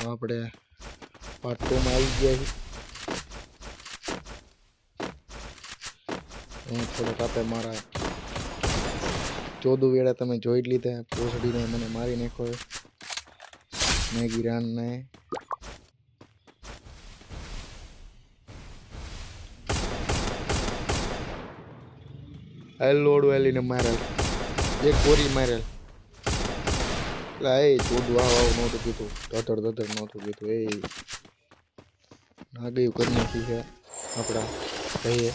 આપણે પાર્ટ 2 માં આવી ગયા છીએ। હું થોડોક આપણે મારા 14 વેળા તમે જોઈ જ લીધા। ભોસડીને મને મારી નાખ્યો મેગીરાનને। લોડ વેલીને મારેલ, એક ગોરી મારેલ। એ 14 વાવ નહોતું કીધું, ધધડ નહોતું કીધું। એ નાગયું કરી નાખી છે આપણા ભાઈએ।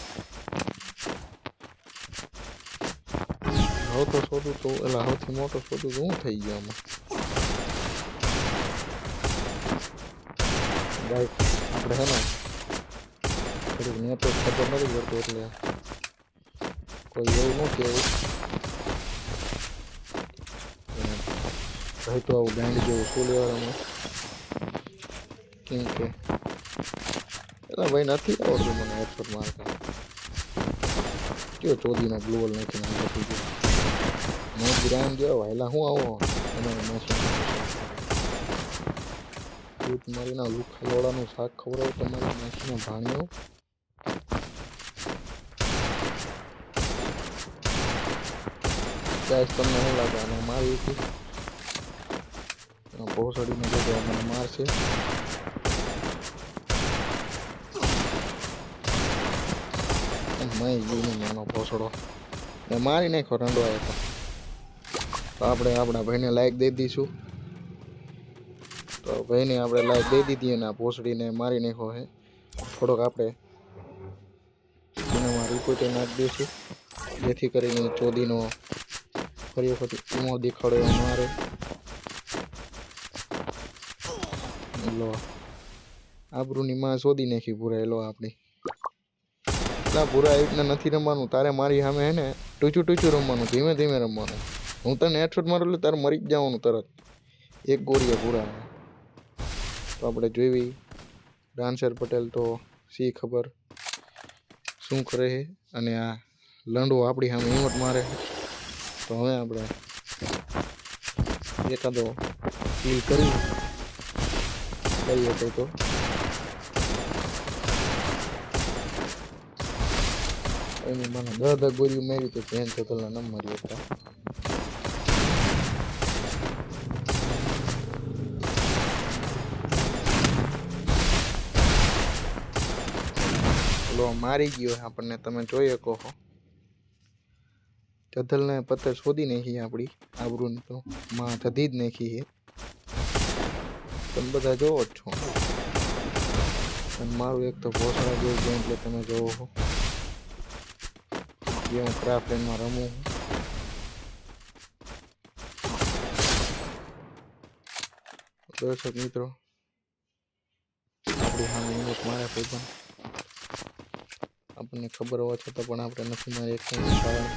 હવે તો શોધું તો એટલે સૌથી મોટો શોધું તો હું થઈ ગયો આમાં। બાઈક આપણે હે ને થોડુંક નેટવર્ક ખબર નથી પડતું એટલે કોઈ એવું ન કહેવું। ભાઈ તો આવું ગાંડી જેવું શું લેવાળામાં, કેમ કે એટલે ભાઈ નથી આવડતું મને હેડશોટ મારતા। કયો ચોદીનો ગ્લોવલ નાખીને આવી ગયો મેં ગ્રામ જેવો એટલે હું આવો તમારે માસી દૂધ મારીના લુખા લોડાનું શાક ખવડાવું તમારી માસીને ભાણ્યો। ગાઈસ તમને શું લાગે આને મારી હતી ભોસડીને જગ્યાએ મને મારશે। નાનો ભોસડો એ મારી નાખ્યો રંડવાય તો આપણે આપણા ભાઈને લાઈક દઈ દઈશું। તો ભાઈને આપણે લાઈક દઈ દીધી અને આ ભોસડીને મારી નાખ્યો છે। થોડોક આપણે સિનેમા રિપોર્ટ નાખી દઈશું જેથી કરીને ચોદીનો ફરી વખત ઈમો દેખાડો એ મારે। લો આબરૂની માં શોધી નાખી પૂરા। લો આપણી પૂરા આવી રીતના નથી રમવાનું તારે, મારી સામે હે ને ટૂચું રમવાનું, ધીમે ધીમે રમવાનું। હું તને હેડશોટ મારું એટલે તારે મરી જ જવાનું તરત, એક ગોળીએ પૂરા। તો આપણે જોઈ ડાન્સર પટેલ તો સી ખબર શું કરે છે, અને આ લંડો આપણી સામે હિંમત મારે। તો હવે આપણે એકાદો કિલ કરી લઈએ તો એની મને 10 ગોળીઓ મારી તો ધ્યાન થતલના ન મારી હતા। લો મારી ગયો આપણને, તમે જોઈ શકો છો જધલને પત્તર શોધી નાખી આપણી આબરૂની તો માં થધી જ નાખી છે। તમે બધા જોવો જ છો અને મારું એક તો ભોસડા જેવું ગેમ એટલે તમે જોવો છો જે હું ક્રાફ્ટ લેન્ડમાં રમું। દર્શક મિત્રો આપણી સામે હિંમત મારે કોઈ પણ આપણને ખબર હોવા છતાં પણ આપણે નથી મારી એક કારણ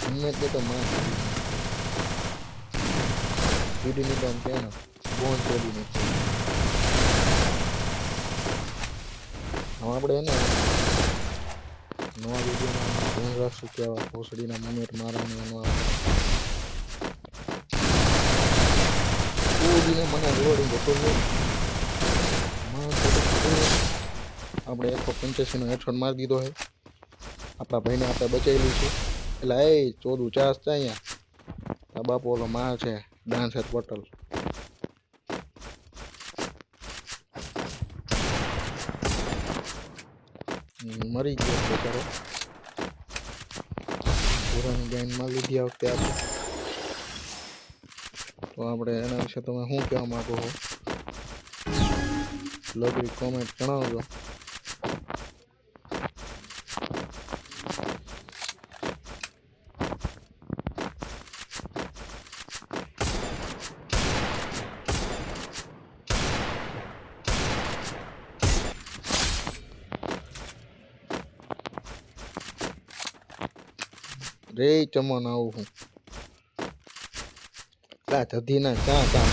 હિંમત તો માં વીડીની તો કે ને બોન ચોરી નથી। હવે આપણે એને નવા વિડીયોમાં ધ્યાન રાખશું કે આવા ભોસડીના મોમેન્ટ મારવાનું એનું મને રોડી જતો આપણે 185 નો હેડશોટ મારી દીધો છે આપણા ભાઈને આપણે બચાવી લઈશું। એટલે એ 14 ચાસ છે અહીંયા આ બાપુ ઓલો માં છે ડાન્સર પટેલ। મરી ગયો બેચારો, પૂરાની ગાઈનમાં લીધી આ વખતે આપણે। તો આપણે એના વિશે તમે શું કહેવા માંગો છો લગરી કોમેન્ટ જણાવજો। રે ચમન આવું હું કા ધધી ના ક્યાં કામ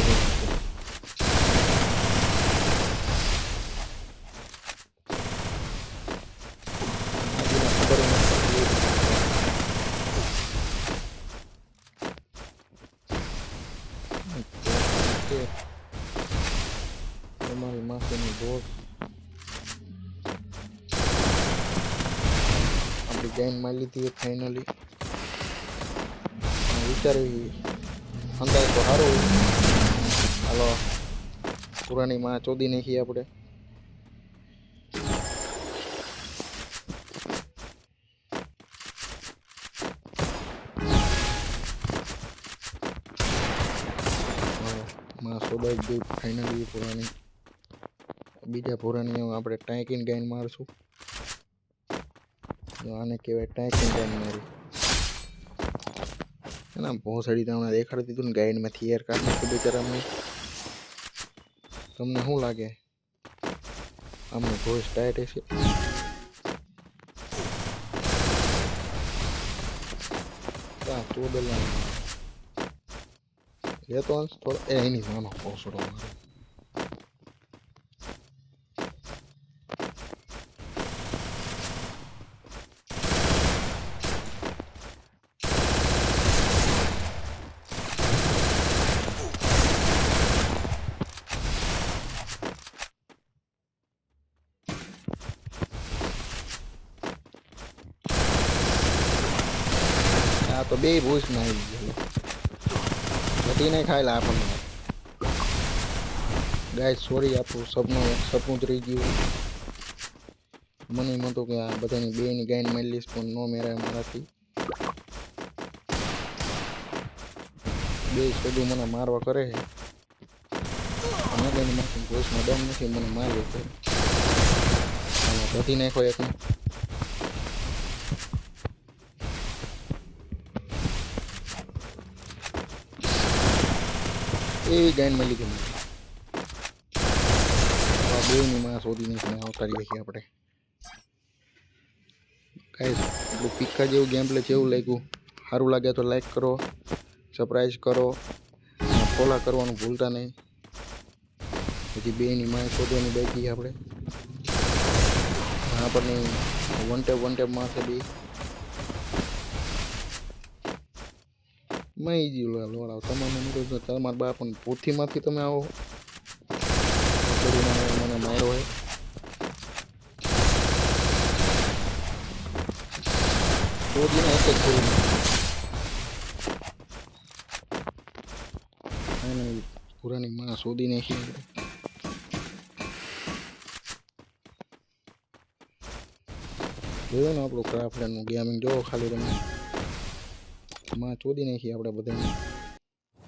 ગાઈન મારી લીધી ફાઇનલી. વિચારી અંદાજ તો સારું. હાલો પુરાની માં ચોદી નાખી આપણે. માં સોદાઈ ગઈ ફાઇનલી પુરાની. બીજા પુરાની આપણે ટાંકીને ગાઈન મારશું. આને કહેવાય ટાંકીને ગાઈન મારી. એના ભોસડી તમને દેખાડી દીધું ને ગાઈડમાંથી એર કાઢ નાખી બિચારાને. તમને શું લાગે આમને ભોસ ટાઈટ હશે? લેતો અંશ થોડો એની નાનો ભોસડો મારો. તો બે ભૂસ માં આવી ગયો. બધી નહીં ખાયેલા આપણને. ગાય સોરી આપણું સપનું જ રહી ગયું. મને એમ હતું કે આ બધાની બેની ગાયને મારી લઈશ પણ નો મેરાય મારાથી. બે બધું મને મારવા કરે છે. મને ભૂસમાં દમ નથી મને મારી છે. બધી નાખો એક. એવી ગાઈન મળી ગઈ. બેની માં શોધી નહીં અવતારી રાખી આપણે. ગાઈસ આપણું પિક્કા જેવું ગેમ પ્લે જેવું લાગ્યું. સારું લાગે તો લાઈક કરો, સબસ્ક્રાઇબ કરો, ફોલો કરવાનું ભૂલતા નહીં. પછી બેની માં શોધવાની બાકી આપણે. આપણને વન ટેપ મારશે બી. મય જીવ લોડાવ તમારે તમારા બાપ પણ પોથીમાંથી તમે આવો. મને માર્યો હોય. શોધીને એક જ છોડી પુરાની માં શોધી નાખી. જોયું ને આપણું ક્રાફ્ટનું ગેમિંગ જોવો ખાલી તમે. માં ચોદી નાખી આપણે બધાને.